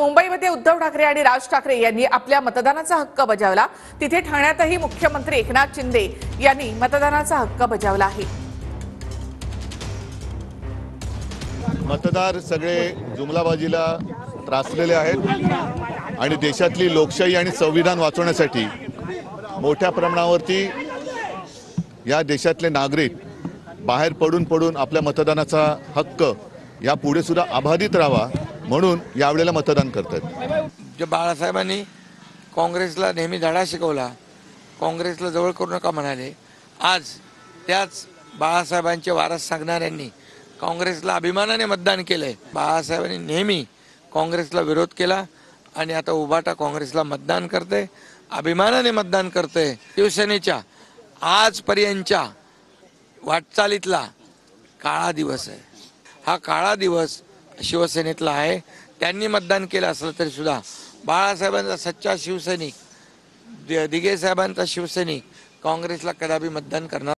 मुंबईमध्ये उद्धव ठाकरे आणि राज ठाकरे यांनी आपल्या मतदानाचा हक्क बजावला। तिथे ठाण्यातही मुख्यमंत्री एकनाथ शिंदे यांनी मतदानाचा हक्क बजावला आहे। मतदार सगळे जुमलाबाजीला त्रासलेले आहेत आणि देशातली लोकशाही आणि संविधान वाचवण्यासाठी मोठ्या प्रमाणावरती या देशातले नागरिक बाहेर पडून आपल्या मतदानाचा हक्क या पुढे सुद्धा अबाधित राहावा म्हणून यावेळेला मतदान करतात। जे बाळासाहेबांनी काँग्रेसला नेहमी धडा शिकवला, काँग्रेसला जवळ करू नका म्हणाले, आज त्याच बाळासाहेबांचे वारस सांगणाऱ्यांनी काँग्रेसला अभिमानाने मतदान केलंय। बाळासाहेबांनी नेहमी काँग्रेसला विरोध केला आणि आता उभाटा काँग्रेसला मतदान करते, अभिमानाने मतदान करते। शिवसेनेच्या आजपर्यंतच्या वाटचालीतला काळा दिवस आहे। हा काळा दिवस शिवसेनेतला आहे। त्यांनी मतदान केलं असलं तरी सुद्धा बाळासाहेबांचा सच्चा शिवसैनिक, दिघे साहेबांचा शिवसैनिक काँग्रेसला कदापि मतदान करणार